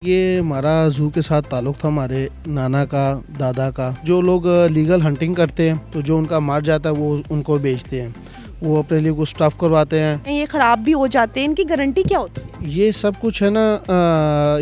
یہ ہمارا زو کے ساتھ تعلق تھا، ہمارے نانا کا، دادا کا۔ جو لوگ لیگل ہنٹنگ کرتے ہیں تو جو ان کا مار جاتا ہے وہ ان کو بیچتے ہیں، وہ اپنے لیے کچھ اسٹاف کرواتے ہیں۔ یہ خراب بھی ہو جاتے ہیں، ان کی گارنٹی کیا ہوتی ہے؟ یہ سب کچھ ہے نا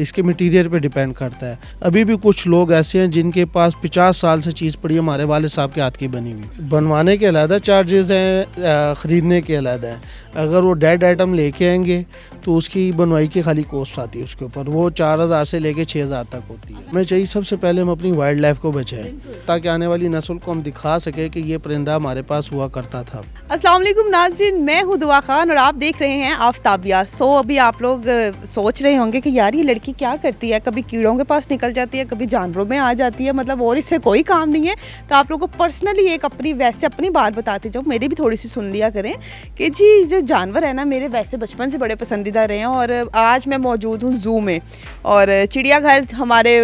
اس کے مٹیریل پہ ڈیپینڈ کرتا ہے۔ ابھی بھی کچھ لوگ ایسے ہیں جن کے پاس 50 سال سے چیز پڑی ہے، ہمارے والد صاحب کے ہاتھ کی بنی ہوئی، بنوانے کے علیحدہ چارجز ہیں، خریدنے کے علیحدہ ہیں۔ اگر وہ ڈیڈ آئٹم لے کے آئیں گے تو اس کی بنوائی کی خالی کوسٹ آتی ہے، اس کے اوپر وہ 4000 سے لے کے 6000 تک ہوتی ہے۔ میں چاہیے سب سے پہلے ہم اپنی وائلڈ لائف کو بچائیں تاکہ آنے والی نسل کو ہم دکھا سکیں کہ یہ پرندہ ہمارے پاس ہوا کرتا تھا۔ السلام علیکم ناظرین، میں ہوں دعا خان اور آپ دیکھ رہے ہیں آفتابیہ۔ ابھی آپ لوگ سوچ رہے ہوں گے کہ یار یہ لڑکی کیا کرتی ہے، کبھی کیڑوں کے پاس نکل جاتی ہے، کبھی جانوروں میں آ جاتی ہے، مطلب اور اس سے کوئی کام نہیں ہے۔ تو آپ لوگوں کو پرسنلی ایک اپنی بات بتاتے جاؤ، میری بھی تھوڑی سی سن لیا کریں کہ جی جو جانور ہے نا، میرے ویسے بچپن سے بڑے پسندیدہ رہے ہیں۔ اور آج میں موجود ہوں زو میں، اور چڑیا گھر ہمارے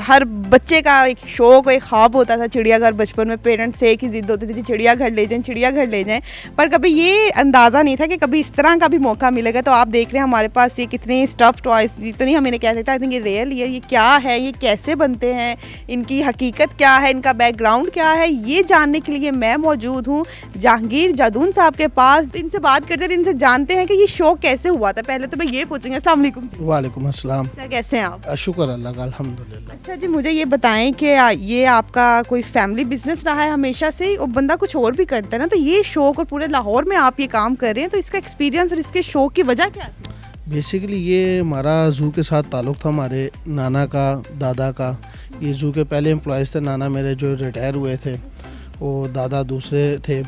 ہر بچے کا ایک شوق، ایک خواب ہوتا تھا چڑیا گھر۔ بچپن میں پیرنٹس سے ایک ہی ضد ہوتی تھی، چڑیا گھر لے جائیں، چڑیا گھر لے جائیں، پر کبھی یہ اندازہ نہیں تھا کہ کبھی اس طرح کا بھی موقع ملے گا۔ تو آپ دیکھ رہے ہیں ہمارے پاس یہ کتنے اسٹف ٹوائز، تو نہیں ہمیں کہہ سکتا یہ ریئل ہے، یہ کیا ہے، یہ کیسے بنتے ہیں، ان کی حقیقت کیا ہے، ان کا بیک گراؤنڈ کیا ہے، یہ جاننے کے لیے میں موجود ہوں جہانگیر جادون صاحب کے پاس۔ ان سے بات کرتے ہیں، ان سے جانتے ہیں کہ یہ شوق کیسے ہوا تھا۔ پہلے تو میں یہ پوچھوں گی، السلام علیکم۔ وعلیکم السلام سر کیسے ہیں آپ؟ شکر اللہ کا، الحمدللہ۔ اچھا جی، مجھے یہ بتائیں کہ یہ آپ کا کوئی فیملی بزنس رہا ہے ہمیشہ سے ہی؟ اور بندہ کچھ اور بھی کرتا ہے نا، تو یہ شوق اور پورے لاہور میں آپ یہ کام کر رہے ہیں، تو اس کا ایکسپیرینس اور اس کے شوق کی وجہ کیا ہے؟ بیسیکلی یہ ہمارا زو کے ساتھ تعلق تھا، ہمارے نانا کا، دادا کا۔ یہ زو کے پہلے امپلائز تھے، نانا میرے جو ریٹائر ہوئے تھے، وہ دادا دوسرے تھے۔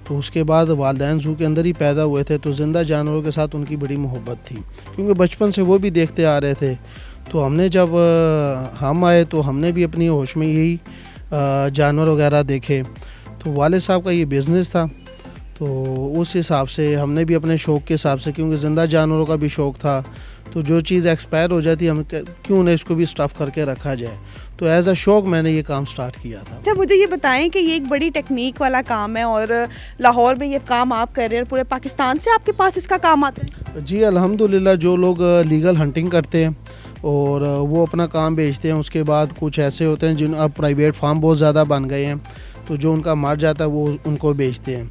تو اس کے بعد والدین زو کے اندر ہی پیدا ہوئے تھے، تو زندہ جانوروں کے ساتھ ان کی بڑی محبت تھی، کیونکہ بچپن سے وہ بھی دیکھتے آ رہے تھے۔ تو ہم نے جب ہم آئے تو ہم نے بھی اپنی ہوش میں یہی جانور وغیرہ دیکھے۔ تو والد صاحب کا یہ بزنس تھا، تو اس حساب سے ہم نے بھی اپنے شوق کے حساب سے، کیونکہ زندہ جانوروں کا بھی شوق تھا، تو جو چیز ایکسپائر ہو جاتی ہم کیوں نہ اس کو بھی اسٹف کر کے رکھا جائے، تو ایز اے شوق میں نے یہ کام سٹارٹ کیا تھا۔ اچھا مجھے یہ بتائیں کہ یہ ایک بڑی ٹیکنیک والا کام ہے، اور لاہور میں یہ کام آپ کر رہے ہیں، اور پورے پاکستان سے آپ کے پاس اس کا کام آتا ہے؟ جی الحمدللہ، جو لوگ لیگل ہنٹنگ کرتے ہیں اور وہ اپنا کام بیچتے ہیں، اس کے بعد کچھ ایسے ہوتے ہیں جن اب پرائیویٹ فارم بہت زیادہ بن گئے ہیں، تو جو ان کا مر جاتا ہے وہ ان کو بیچتے ہیں،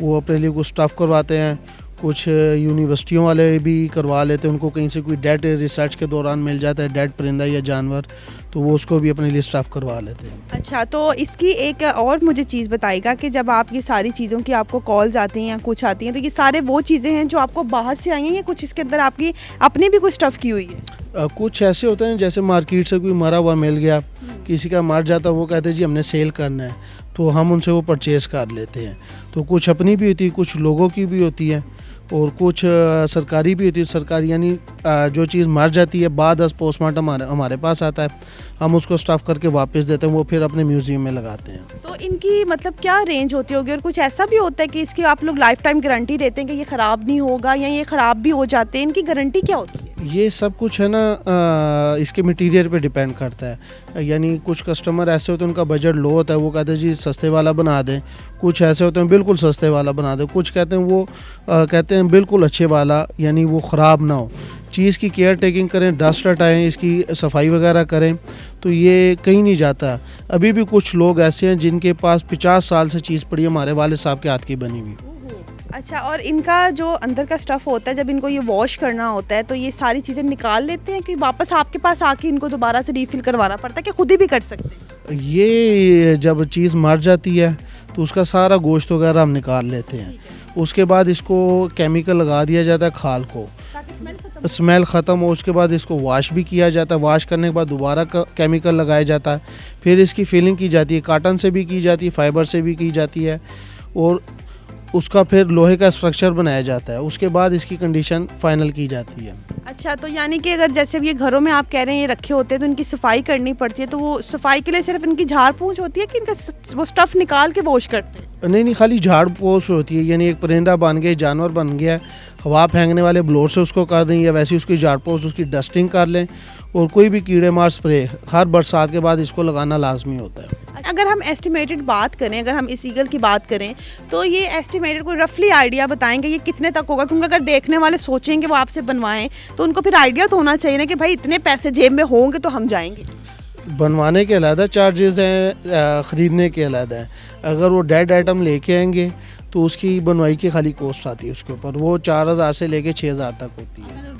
وہ اپنے لیے کچھ اسٹاف کرواتے ہیں۔ کچھ یونیورسٹیوں والے بھی کروا لیتے ہیں، ان کو کہیں سے کوئی ڈیڈ ریسرچ کے دوران مل جاتا ہے ڈیڈ پرندہ یا جانور، تو وہ اس کو بھی اپنے لیے اسٹاف کروا لیتے ہیں۔ اچھا، تو اس کی ایک اور مجھے چیز بتائے گا کہ جب آپ یہ ساری چیزوں کی آپ کو کالز آتی ہیں یا کچھ آتی ہیں، تو یہ سارے وہ چیزیں ہیں جو آپ کو باہر سے آئی ہیں، یا کچھ اس کے اندر آپ کی اپنی بھی کچھ اسٹف کی ہوئی ہے؟ کچھ ایسے ہوتے ہیں جیسے مارکیٹ سے کوئی مرا ہوا مل گیا، کسی کا مر جاتا، وہ کہتے ہیں جی ہم نے سیل کرنا ہے، تو ہم ان سے وہ پرچیز کر لیتے ہیں۔ تو کچھ اپنی بھی ہوتی ہے، کچھ لوگوں کی بھی ہوتی ہے، اور کچھ سرکاری بھی ہوتی ہے۔ سرکاری یعنی جو چیز مر جاتی ہے بعد از پوسٹ مارٹم ہمارے پاس آتا ہے، ہم اس کو اسٹاف کر کے واپس دیتے ہیں، وہ پھر اپنے میوزیم میں لگاتے ہیں۔ تو ان کی مطلب کیا رینج ہوتی ہوگی؟ اور کچھ ایسا بھی ہوتا ہے کہ اس کی آپ لوگ لائف ٹائم گارنٹی دیتے ہیں کہ یہ خراب نہیں ہوگا، یا یہ خراب بھی ہو جاتے ہیں، ان کی گارنٹی کیا ہوتی ہے؟ یہ سب کچھ ہے نا اس کے مٹیریل پہ ڈیپینڈ کرتا ہے، یعنی کچھ کسٹمر ایسے ہوتے ہیں ان کا بجٹ لو ہوتا ہے، وہ کہتے ہیں جی سستے والا بنا دیں، کچھ ایسے ہوتے ہیں بالکل سستے والا بنا دیں، کچھ کہتے ہیں وہ کہتے ہیں بالکل اچھے والا، یعنی وہ خراب نہ ہو، چیز کی کیئر ٹیکنگ کریں، ڈسٹ ہٹائیں، اس کی صفائی وغیرہ کریں، تو یہ کہیں نہیں جاتا۔ ابھی بھی کچھ لوگ ایسے ہیں جن کے پاس 50 سال سے چیز پڑی ہے، ہمارے والد صاحب کے ہاتھ کی بنی ہوئی۔ اچھا، اور ان کا جو اندر کا اسٹف ہوتا ہے، جب ان کو یہ واش کرنا ہوتا ہے، تو یہ ساری چیزیں نکال لیتے ہیں کہ واپس آپ کے پاس آ کے ان کو دوبارہ سے ریفل کروانا پڑتا ہے، کہ خود ہی بھی کر سکتے ہیں؟ یہ جب چیز مر جاتی ہے تو اس کا سارا گوشت وغیرہ ہم نکال لیتے ہیں، اس کے بعد اس کو کیمیکل لگا دیا جاتا ہے کھال کو، اسمیل ختم ہو، اس کے بعد اس کو واش بھی کیا جاتا ہے، واش کرنے کے بعد دوبارہ کیمیکل لگایا جاتا ہے، پھر اس کی فیلنگ کی جاتی ہے، کاٹن سے بھی کی جاتی ہے، فائبر سے بھی کی جاتی ہے، اور اس کا پھر لوہے کا اسٹرکچر بنایا جاتا ہے، اس کے بعد اس کی کنڈیشن فائنل کی جاتی ہے۔ اچھا، تو یعنی کہ اگر جیسے یہ گھروں میں آپ کہہ رہے ہیں یہ رکھے ہوتے ہیں، تو ان کی صفائی کرنی پڑتی ہے، تو وہ صفائی کے لیے صرف ان کی جھاڑ پونچھ ہوتی ہے کہ ان کا وہ اسٹف نکال کے واش کرتے ہیں؟ نہیں، خالی جھاڑ پوچھ ہوتی ہے، یعنی ایک پرندہ بن گیا، جانور بن گیا، ہوا پھینکنے والے بلور سے اس کو کر دیں، یا ویسے اس کی جھاڑ پوچھ، اس کی ڈسٹنگ کر لیں، اور کوئی بھی کیڑے مار اسپرے ہر برسات کے بعد اس کو لگانا لازمی ہوتا ہے. اگر ہم ایسٹیمیٹڈ بات کریں، اگر ہم اس ایگل کی بات کریں تو یہ ایسٹیمیٹڈ کوئی رفلی آئیڈیا بتائیں گے یہ کتنے تک ہوگا؟ کیونکہ اگر دیکھنے والے سوچیں گے وہ آپ سے بنوائیں تو ان کو پھر آئیڈیا تو ہونا چاہیے نا کہ بھائی اتنے پیسے جیب میں ہوں گے تو ہم جائیں گے. بنوانے کے علیحدہ چارجز ہیں، خریدنے کے علیحدہ ہیں. اگر وہ ڈیڈ آئٹم لے کے آئیں گے تو اس کی بنوائی کی خالی کوسٹ آتی ہے اس کے اوپر، وہ 4,000 سے لے کے 6,000 تک ہوتی ہے.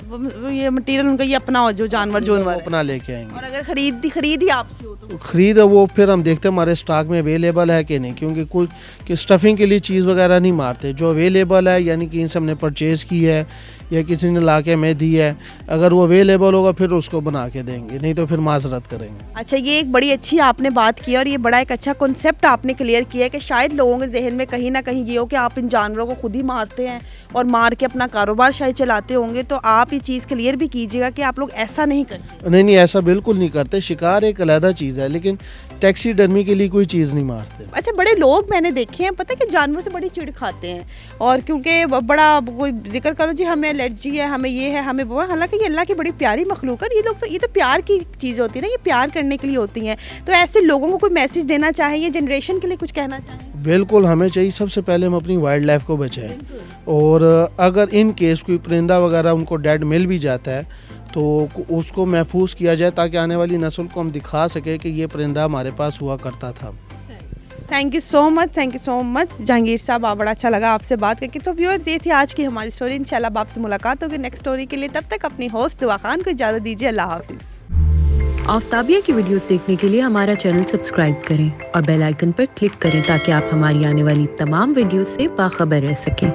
یہ مٹیریل ان کا یہ اپنا ہو جو جانور وہ اپنا لے کے آئیں گے. اور اگر خرید ہی آپ سے ہو تو خرید وہ پھر ہم دیکھتے ہیں ہمارے اسٹاک میں اویلیبل ہے کہ نہیں، کیونکہ کچھ کہ اسٹفنگ کے لیے چیز وغیرہ نہیں مارتے. جو اویلیبل ہے یعنی کہ ان سے ہم نے پرچیز کی ہے یا کسی نے لا کے ہمیں دی ہے، اگر وہ اویلیبل ہوگا پھر اس کو بنا کے دیں گے، نہیں تو پھر معذرت کریں گے. اچھا، یہ ایک بڑی اچھی آپ نے بات کی اور یہ بڑا ایک اچھا کنسیپٹ آپ نے کلیئر کیا ہے کہ شاید لوگوں کے ذہن میں کہیں نہ کہیں یہ ہو کہ آپ ان جانوروں کو خود ہی مارتے ہیں اور مار کے اپنا کاروبار شاید چلاتے ہوں گے. تو آپ یہ چیز کلیئر بھی کیجیے گا کہ آپ لوگ ایسا نہیں کرتے. نہیں ایسا بالکل نہیں کرتے. شکار ایک علیحدہ چیز ہے لیکن ٹیکسی ڈرمی کے لیے کوئی چیز نہیں مارتے. اچھا، بڑے لوگ میں نے دیکھے ہیں پتہ کہ جانوروں سے بڑی چڑ کھاتے ہیں اور کیونکہ بڑا کوئی ذکر کرو جی ہمیں الرجی ہے، ہمیں یہ ہے، ہمیں وہ ہے. حالانکہ یہ اللہ کی بڑی پیاری مخلوق ہے. یہ تو پیار کی چیز ہوتی ہے نا، یہ پیار کرنے کے لیے ہوتی ہیں. تو ایسے لوگوں کو کوئی میسج دینا چاہیے، جنریشن کے لیے کچھ کہنا چاہیں؟ بالکل ہمیں چاہیے سب سے پہلے ہم اپنی وائلڈ لائف کو بچائیں، اور اگر ان کیس کوئی پرندہ وغیرہ ان کو ڈیڈ مل بھی جاتا ہے تو اس کو محفوظ کیا جائے تاکہ آنے والی نسل کو ہم دکھا سکیں کہ یہ پرندہ ہمارے پاس ہوا کرتا تھا. تھینک یو سو مچ جہانگیر صاحب، بڑا اچھا لگا آپ سے بات کر کے. تو ویورز یہ تھی آج کی ہماری اسٹوری. انشاءاللہ اب آپ سے ملاقات ہوگی نیکسٹ اسٹوری کے لیے. تب تک اپنی ہوسٹ دعا خان کو اجازت دیجیے. اللہ حافظ. آفتابیہ کی ویڈیوز دیکھنے کے لیے ہمارا چینل سبسکرائب کریں اور بیل آئیکن پر کلک کریں تاکہ آپ ہماری آنے والی تمام ویڈیوز سے باخبر رہ سکیں.